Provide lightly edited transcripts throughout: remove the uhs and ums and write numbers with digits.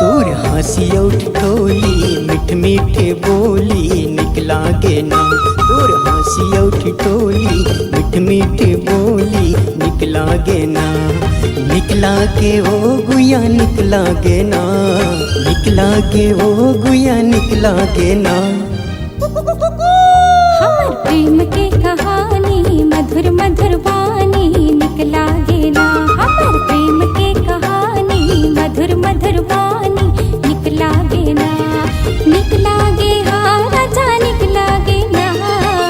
तोर हंसी उठ ठोली मिठ मीठे बोली निकला गे ना। तोर हंसी उठ ठोली मिठ मीठे बोली निकला गे ना। निकला के ओ गुया निकला गे ना। निकला के ओ गुया निकला गे ना। हमर प्रेम के कहानी मधुर मधुर वाणी निकला गे ना। हमर प्रेम के कहानी मधुर मधुर वाणी निकला गे ना। निकला गे हाँ राजा निकला गे ना।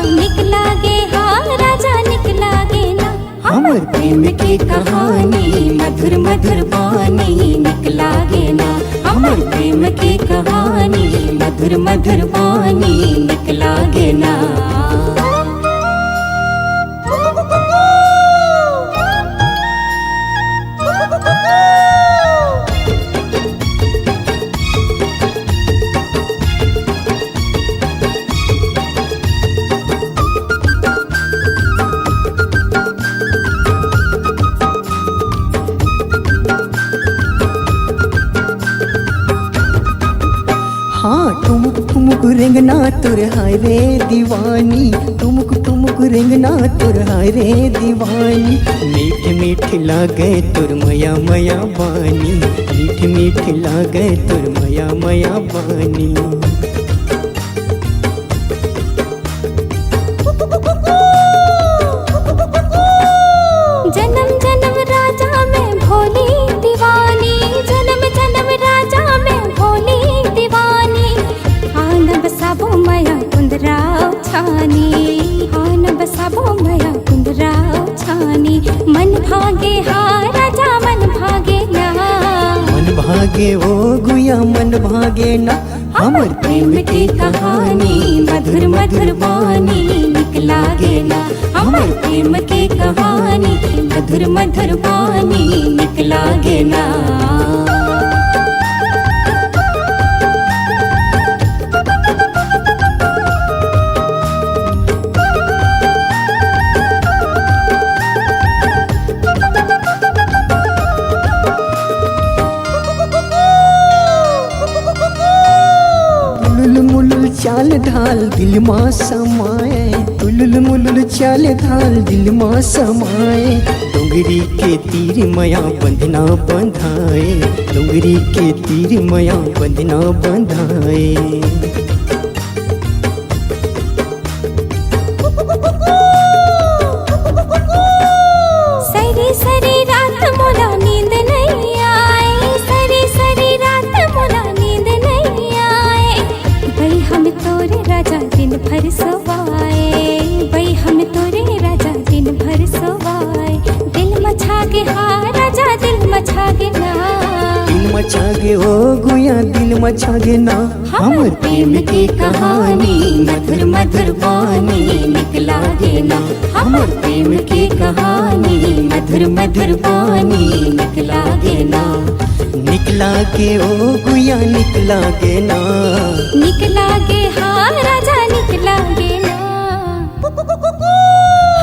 निकला गे हाँ राजा निकला गे ना। हमर प्रेम के कहानी मधुर मधुर वाणी निकला गे ना। हमर प्रेम के कहानी मधुर मधुर वाणी निकला गे ना। हाँ ठुमुक ठुमुक रेंगना तुर हाय रे दीवानी। ठुमुक ठुमुक रेंगना तुर हाय रे दीवानी। मीठ मीठ लागे तुर मया मया बानी। मीठ मीठ लागे तुर मया मया बानी। जन्म जन्म राजा में भोली दीवानी। जन्म जन्म राजा में भोली दीवानी। आन बसाबो मया कुंदराव छानी। आन बसाबो मया कुंदराव छानी। मन भागे हाँ राजा मन भागे ना। मन भागे ओ गुया मन भागे ना। हमर प्रेम की कहानी मधुर मधुर वाणी निकला गे ना। हमर प्रेम की कहानी मधुर मधुर वाणी निकला गे ना। तुलुल मुलुल चाल ढाल दिल माँ समाए। तुलुल मुलुल चाल ढाल दिल माँ समाए। डोंगरी के तीर मया बंधना बंधाए। डोंगरी के तीर मया बंधना बंधाए। सरी सरी रात मोला नींद नहीं आए। सरी सरी रात मोला नींद नहीं आए। भाई हम तोरे राजा दिन भर सोवाए। भाई हम तोरे राजा दिन भर सोवाए। दिल मछा गे हाँ राजा दिल मछा गे ना। दिल मचागे ओ गुया दिल मचागे ना। हमर प्रेम की कहानी मधुर मधुर वाणी निकला गे ना। हमर प्रेम की कहानी मधुर मधुर वाणी निकला गे ना। निकला के ओ गुया निकला गे ना। निकला गे हाँ राजा निकला गे ना।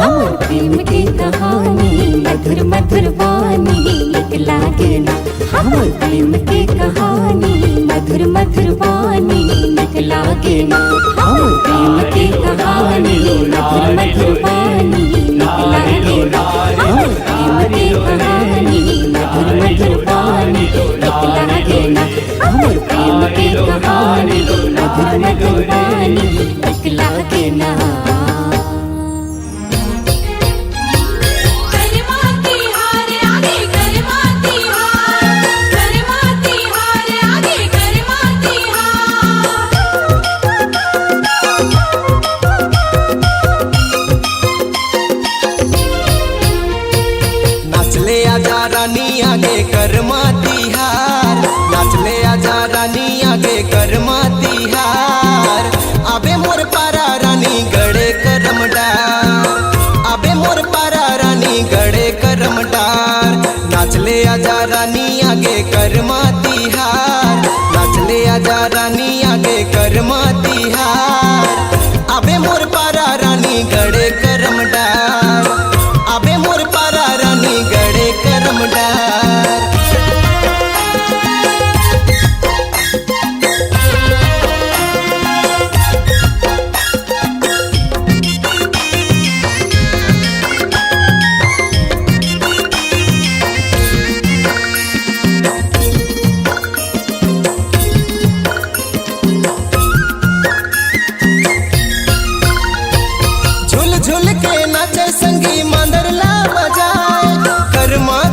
हमर प्रेम की कहानी मधुर मधुर वाणी निकला गे ना। हमर प्रेम की कहानी मधुर मधुर वाणी निकला गे ना। हमर प्रेम की कहानी मधुर मधुर वाणी निकला गे ना। हमर प्रेम की कहानी मधुर मधुर वाणी निकला गे ना। हमर प्रेम की कहानी मधुर मधुर वाणी निकला गे ना। नाचले आजा रानी आगे करमा तिहार। नाचले आजा रानी आगे करमा तिहार। आबे मोर पारा रानी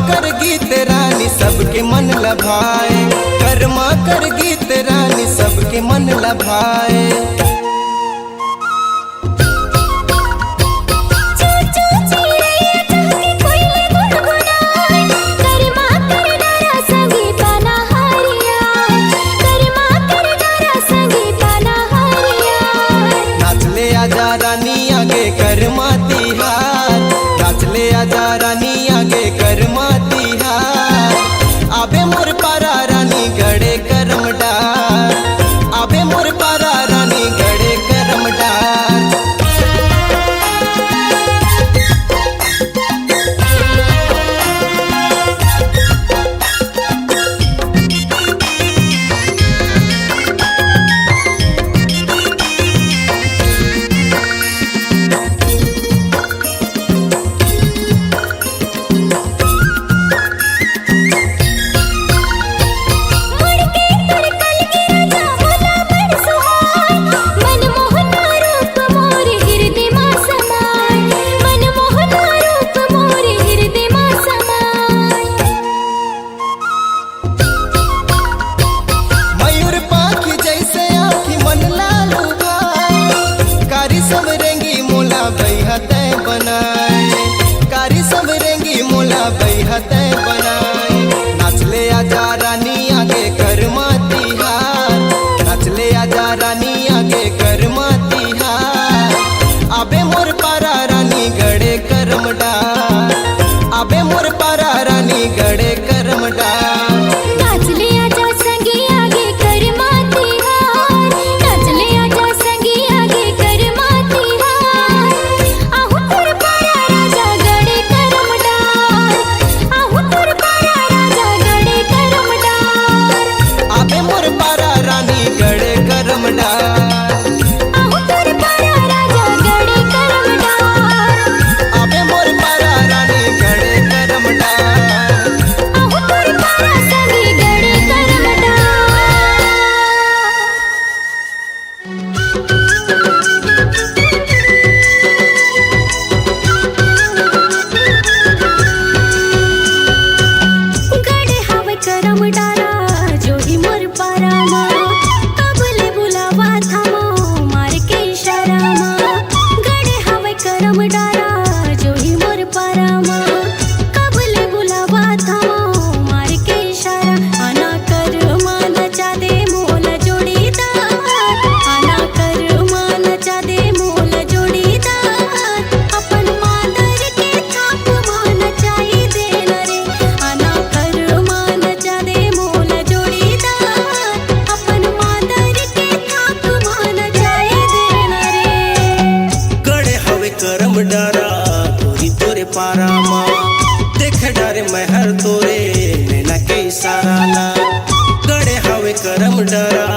कर गीत रानी सबके मन लभाए, कर्मा कर गीत रानी सबके मन लभाए। आजा रानी आगे कर्मा तिहार, नाच ले आजा रानी आगे कर्मा तिहार। आबे मोर पारा रानी गड़े करम डार, आबे मोर पारा रानी गड़े करम डार। कारी सब रेंगी मोला बैहते बनाए। नाच ले आजा रानी आगे कर्मा तिहार, नाच ले आजा रानी आगे कर्मा तिहार। आबे मोर पारा रानी गड़े करम डार, आबे मोर पारा रानी गड़े करम डार। नाच ले आजा संगी आगे कर्मा तिहार, नाच ले आजा संगी आगे कर्मा तिहार। आहू तोर पारा राजा गड़े करम डार, आहू तोर पारा राजा गड़े करम डार। आबे मोर पारा रानी गड़े करम डार, आहू तोर पारा राजा गड़े करम डार। आबे मोर पारा रानी गड़े करम डार। आहू तोर पारा संगी गड़े करम डार। गड़े हवे करम डारा जोड़ी मोर पारा माँ, कबले बुलावा थामो मार के इशारा माँ। गड़े हवे करम डारा जोड़ी मोर पारा माँ, कबले बुलावा थामो मार के इशारा। आना कर मान नचा दे मोल जोड़ीदार, आना कर मान नचा दे मोल जोड़ीदार। अपन मादर के थाप मान नचाई देन रे, आना कर मान नचा दे मोल जोड़ीदार। अपन मादर के थाप मान नचाई देन रे। गड़े हवे करम डारा तोरी तोरे पारा माँ, देख डारे महर तोरे नैना के इशारा ना। गड़े हवे करम डारा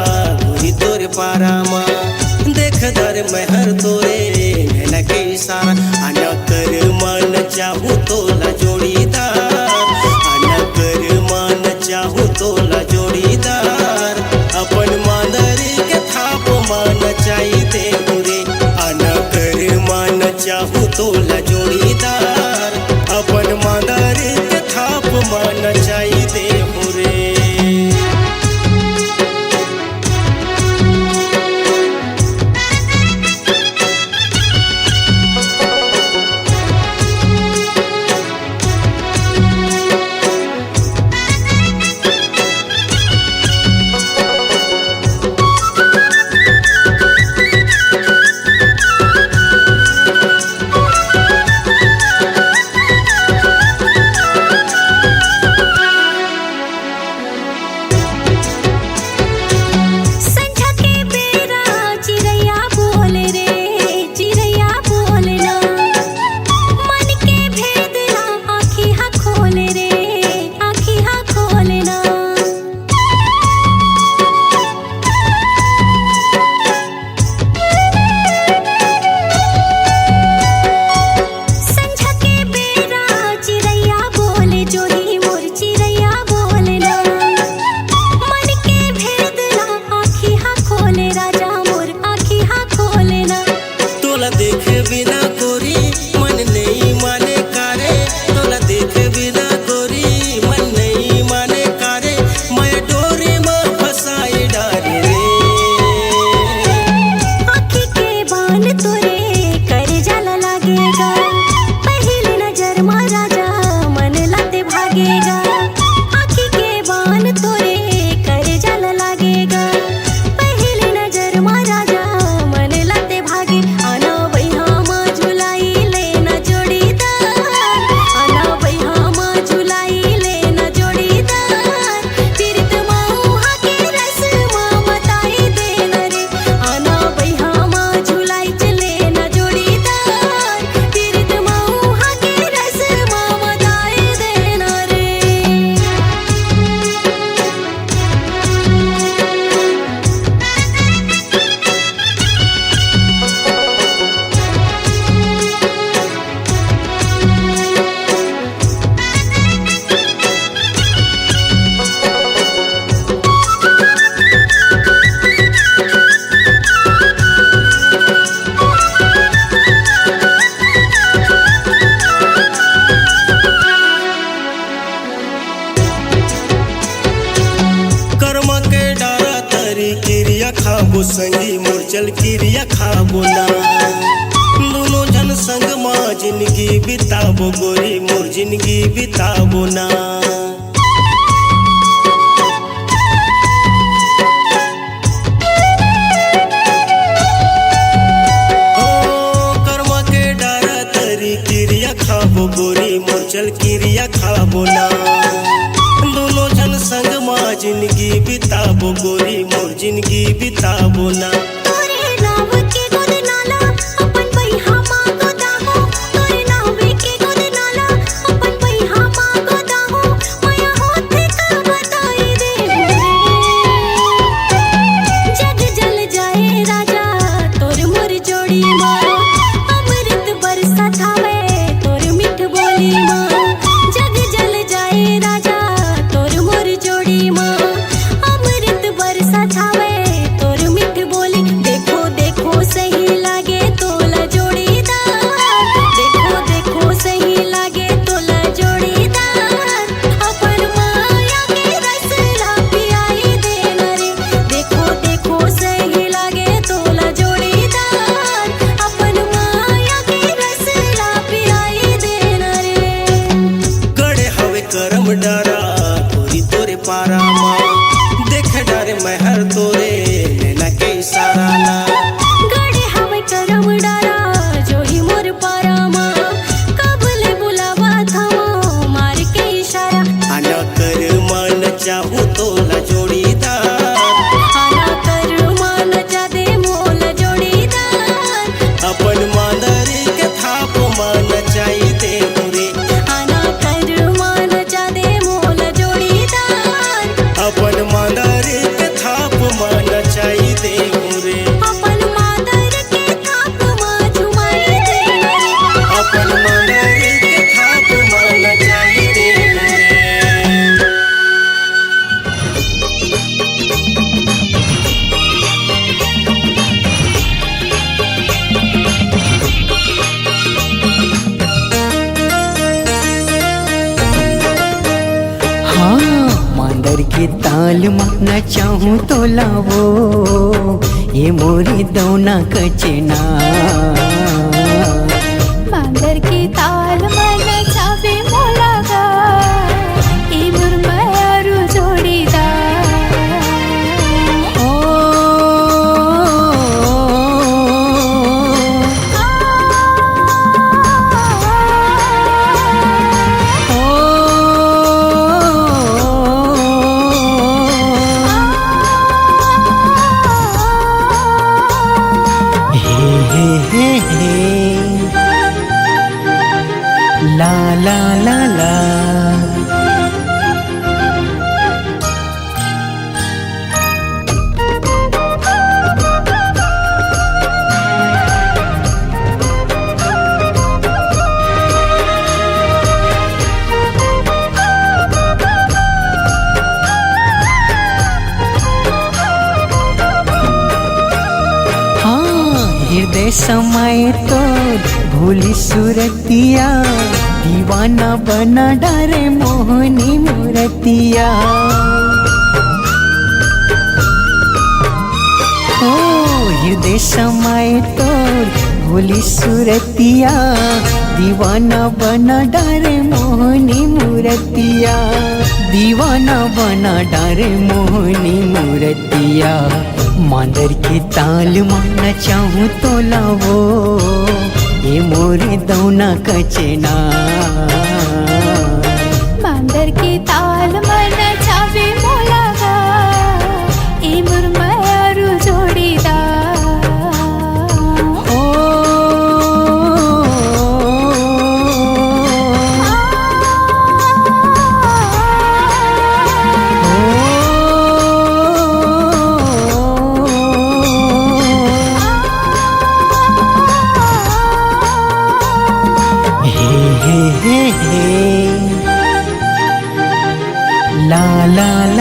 तोरी तोरे पारा माँ, देख डारे महर तोरे नैना के इशारा। आना कर मान चाहूँ तोला जोड़ीदार, आना कर मान चाहूँ तोला जोड़ीदार। अपन मादरी के थाप मान चाही दे रे, आना कर मान चाहूँ तोला जोड़ीदार। अपन मादरी के थाप मान चाही दे रे। खाबो संगी मोर चल किरिया खाबो ना दोनों जन संग माँ जिंदगी बिताबो गोरी मोर जिंदगी बिताबो ना खाबो गोरी मोर चल किरिया खाबो ना दोनों जन संग माँ जिंदगी बिताबो गोरी मोर जिंदगी बिताबो ना करम डारा तोरी तोरे पारा माँ देख डारे महर तोरे नैना के इशारा ना गड़े हवे करम डारा जो ही मोर पारा माँ कबले बुलावा था मार के इशारा आना कर मान चाहूँ तो ला जोड़ीदार आना कर मान जा दे मोल जोड़ीदार अपन मांदरी के थाप मान चाहिए दे रे अपन मांदरी के थाप मान चाहिए दे रे अपन मादर के थाप माँ झुमाई दे अपन मांदरी के थाप मान चाहिए दे रे मांदर के ताल माना चाहूँ तो लावो ये मोरी दौना कचना मांदर के ताल मन चावे मोलागा ई मुरमयारू जोड़ीदार ओ ला ला ला ला हृदय समय तो भूली सुरतिया दीवाना बना डारे मोहनी मूर्तिया ओ हृदय समय तो भूली सुरतिया दीवाना बना डारे मोहनी मूर्तिया दीवाना बना डारे मोहनी मूर्तिया मांदर के ताल माना चाहूँ तो लावो ये मोरे दौना कचना मांदर के ताल मन चावे मोलागा ई मुरमयारू जोड़ीदार ओ ला ला ला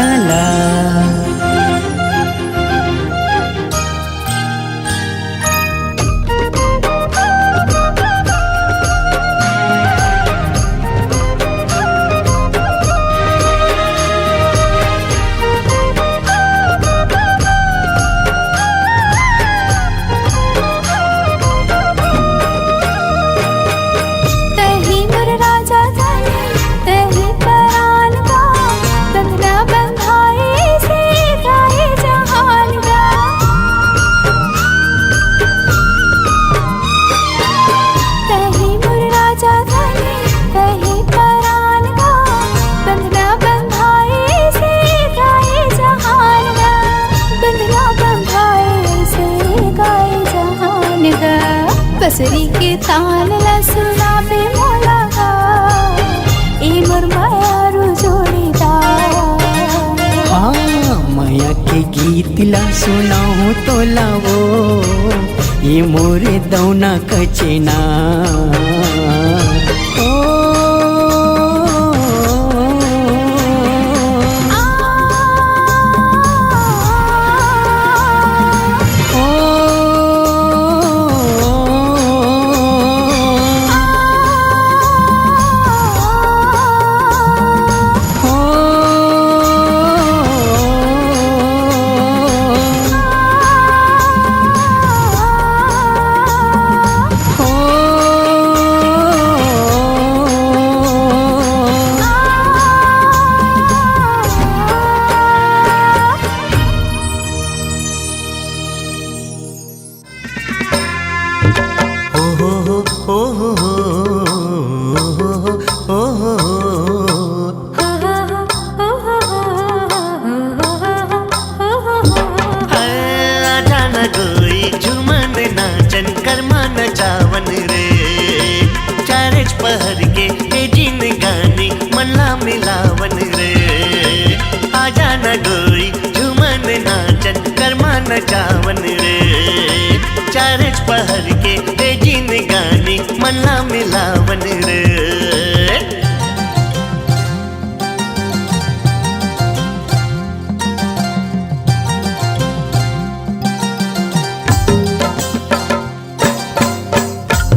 बसरी के ताल ला सुनाबे मोला गा ए मोर मायारू जोड़ीदार। हाँ माया के गीत ला सुनाऊं तो लावो ये मोरे दौना कचना। पहर के ए जिन गाने मनला मिलावन रे। आजा न गोरी झूमन नाचन कर्मा नचावन रे। चारज पहर के ए जिन गाने मनला मिलावन रे।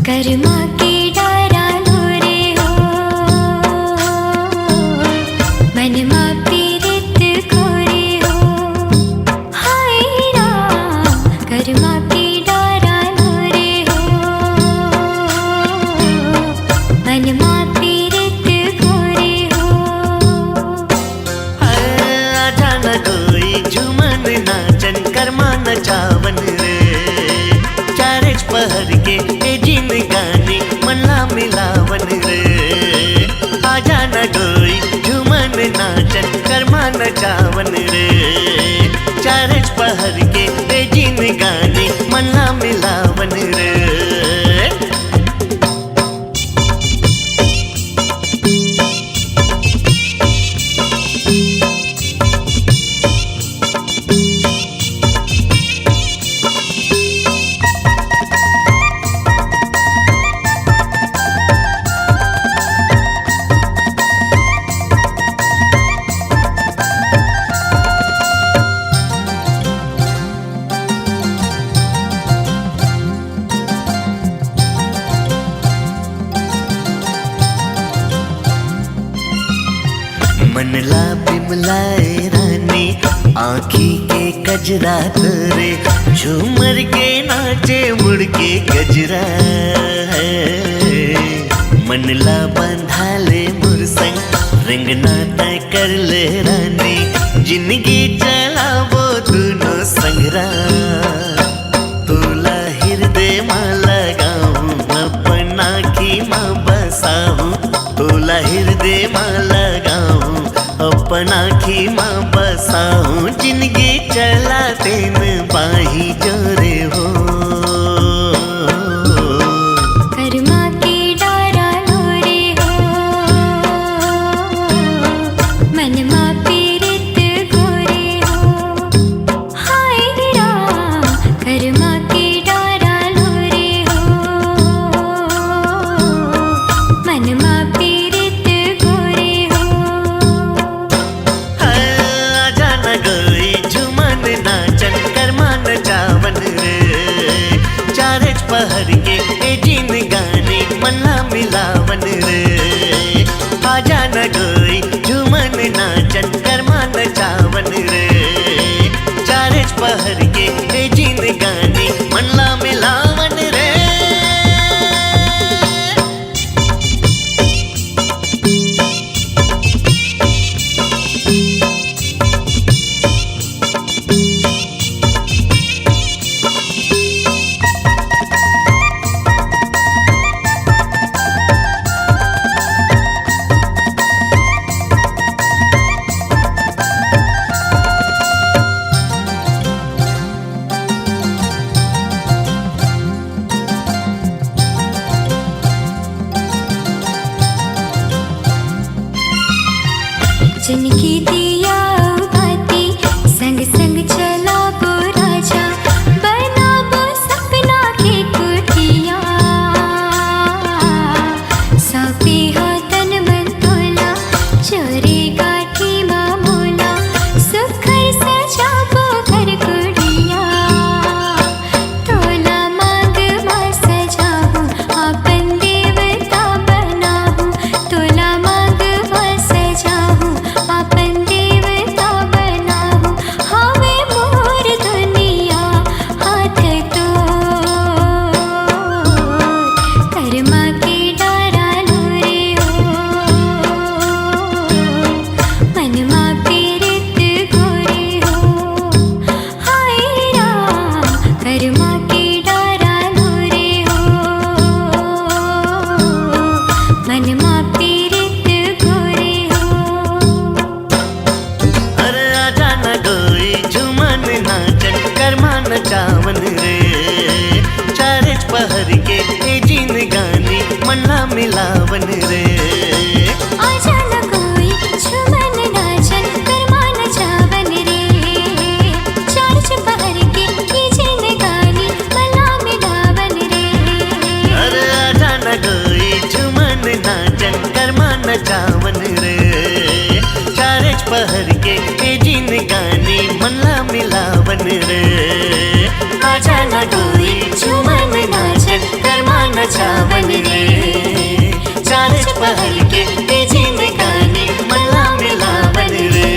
कर्मा के डारा लोरे हो मनमा पीरित खोरे हो। हाय राम कर्मा के डारा लोरे हो मनमा पीरित खोरे हो। आजा न गोरी झूमन नाचन कर्मा नचावन रे। चारज पहर के ए जिन गाने मनला मिलावन रे। आजा न गोरी झूमन नाचन कर्मा नचावन रे। चारज पहर के ए जिन गाने मनला मिलावन रे। मनला बिमलाए रानी आँखी के कजरा तोरे। झूमर के नाचे मुड़ के गजरा है। मनला बंधा ले मुरसंग रंगना तय कर ले रानी। जिंदगी चला वो दोनों संगरा। तोला हृदय माँ लगाऊं अपना की माँ बसाऊं। तोला हृदय माँ लगाऊं अपना की माँ बसाऊं। जिंदगी चला दिन बाही जोरे हो। कर्मा के डारा लोरे हो मनमा पीरित खोरे हो। हाय राम कर्मा के डारा लोरे हो मनमा पीरित खोरे हो। आजा न गोरी झूमन नाचन कर्मा नचावन रे। चारज पहर के ए जिन गाने मनला मिलावन रे। आजा न गोरी झूमन नाचन कर्मा नचावन रे। चारज पहर के ए जिन गाने मनला मिलावन रे। रे आजा ना डोई झुमन नाचन कर्मा नचावन रे चारच पहर के तेजी में गानी मल्ला मिलावन रे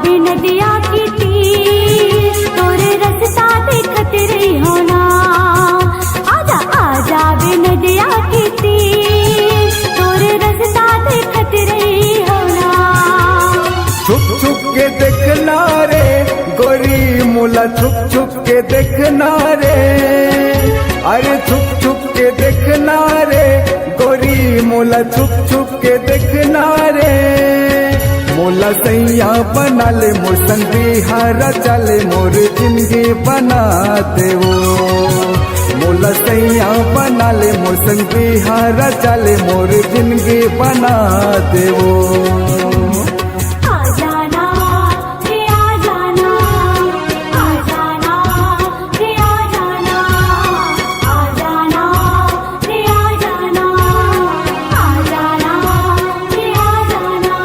बे नदिया की तीर तोरे रस्ता देखत रही होना आजा आजा बे नदिया की तीर तोरे रस्ता देखत रही होना छुप छुप के देखना रे गोरी मोला छुप छुप के देखना रे अरे छुप छुप के देखना रे गोरी मोला छुप छुप के देखना रे मोला सैया बना ले मोर संग बिहारा चले मोर जिंदगी बना दे वो मोला सैया बना ले मोर संग बिहारा चले मोर जिंदगी बना दे वो आ जाना रे आ जाना आ जाना रे आ जाना आ जाना रे आ जाना आ जाना रे आ जाना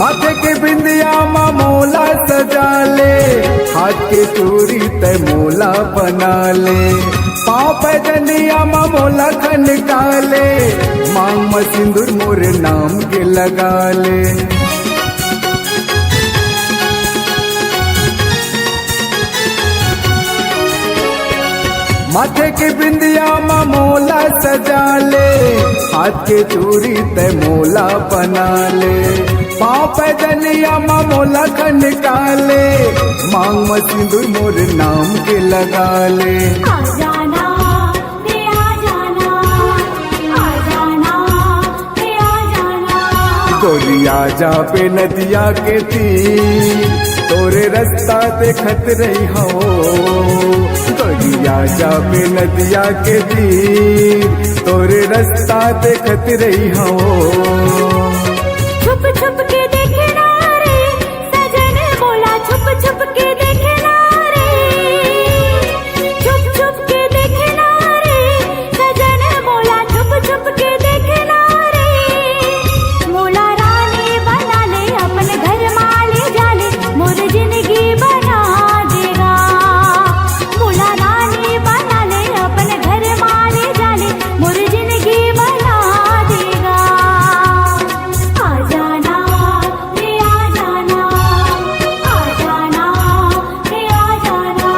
माथे के बिंदिया माँ मोला सजा ले हाथ के चूड़ी तय मोला बना ले पाँव पैजनिया माँ मोला खनका ले मांग में सिंदूर मोर नाम के लगा ले माथे के बिंदिया माँ मोला सजा ले हाथ के चूड़ी तय मोला बना ले पाँव पैजनिया माँ मोला खनका ले मांग में सिंदूर मोर नाम के लगा ले आ जाना रे आ जाना आ जाना रे आ जाना गोरिया जा पे नदिया के तीर तोरे रास्ता देखत रही हो गोरिया जा पे नदिया के तीर तोरे रास्ता देखत रही हो छुप छुप के देखना रे सजन बोला छुप छुप के देखना रे छुप छुप के देखना रे सजन बोला छुप छुप के देखना रे मोला रानी बना ले अपन घर माले जाले मोर जिंदगी बना देगा मोला रानी बना ले अपन घर माले जाले मोर जिंदगी बना देगा आ जाना रे आ जाना आ जाना रे आ जाना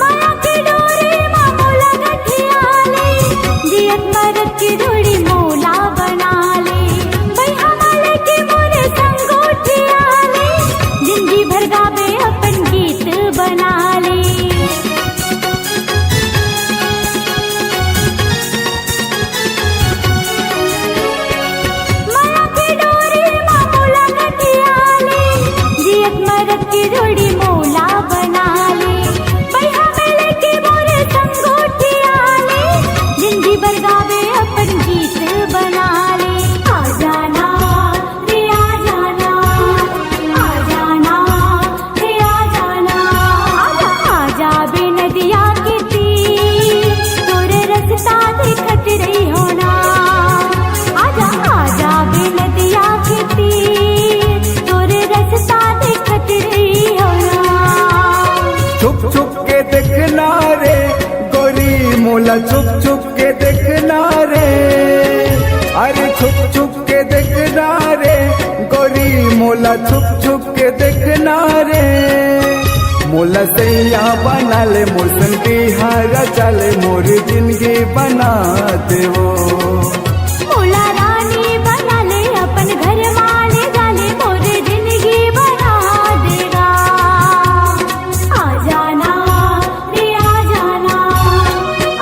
माया की डोरी माँ मोला गठिया ले जियत मरत की डोरी मोला बना ले भैया माले की मोरे संग उठिया ले जिंदगी भर गावे अपन गीत बना ले माया की डोरी माँ मोला गठिया ले जियत मरत की डोरी मोला बना ले भैया मेले की मोरे संग उठिया ले जिंदगी भर गावे अपन गीत बना ले आ जाना रे आ जाना आ जाना रे आ जाना आजा आजा बे नदिया की तीर तोरे रास्ता देखत रही होना आजा आजा बे नदिया की तीर तोरे रास्ता देखत रही मोला छुप छुप के देखना रे, अरे छुप छुप के देखना रे गोरी मोला छुप छुप के देखना रे। मोला सैया बना ले मोर संग बिहार चले मोर जिंदगी बना देवो। मोला रानी बना ले अपन घर वाले डाले मोर जिंदगी बना देगा। आ जाना रे आ जाना,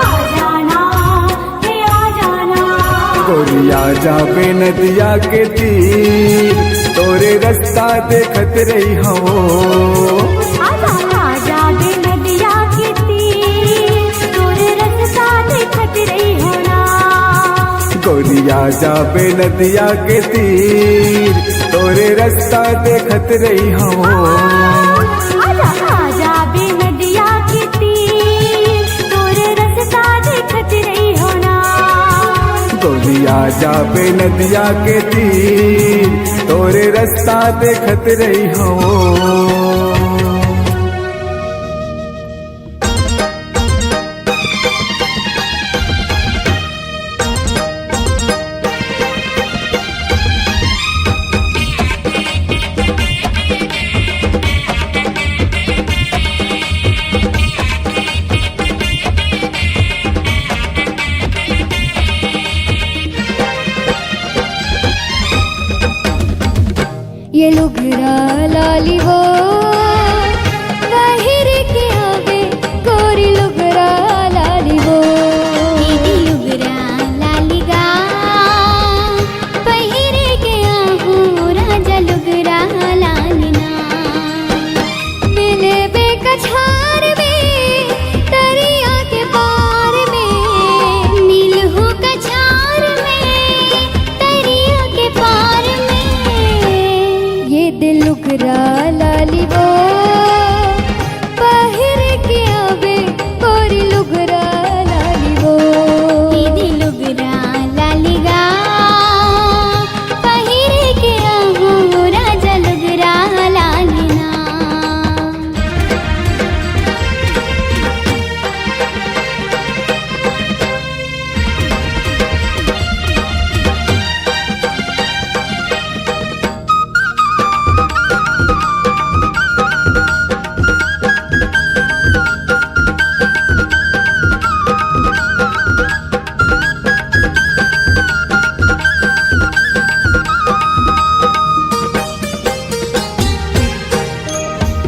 आ जाना रे आ जाना। गोरिया जाबे नदिया के तीर तोरे रास्ता देखत रही हो। आजा बे नदिया के तीर तोरे रास्ता देखत रही हो ना। गोरिया जाबे नदिया के तीर तोरे रास्ता देखत रही हो। आजा बे नदिया के तीर तोरे रास्ता देखत रही हो ना। गोरिया जाबे नदिया के तीर तोरे रास्ता देखत रही हो। ये लुगरा लाली वो बाहर के आवे गोरी लुगरा लाली वो। दीदी लुगरा लाली गा बाहर के आहू राजा लुगरा लाली ना। मिले बेकछार में दरिया के पार में, मिल हो कछार में दरिया के पार में। ये दिल लुगरा लाली वो बाहर के आवे गोरी लुगरा लाली वो। दीदी लुगरा लाली गा बाहर के आहू राजा लुगरा लाली ना।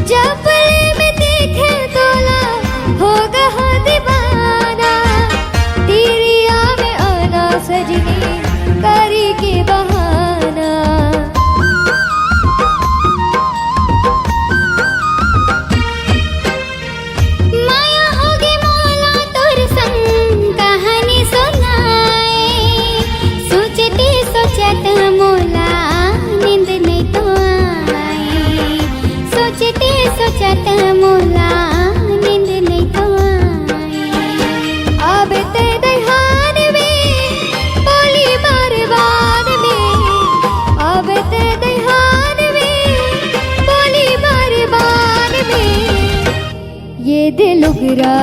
जबले में देखे तोला होगा हो दीवाना। तेरिया में आना सजनी करी के बहाना। माया होगी मौला तोर संग कहानी सुनाए। सोचते सोचत मोला नींद नहीं तो आए। सोचते सोचत मोला नींद नहीं तो आए। अब ते दहान में बोली बर्बाद में, अब ते दहान में बोली बर्बाद में। ये दिल लुगरा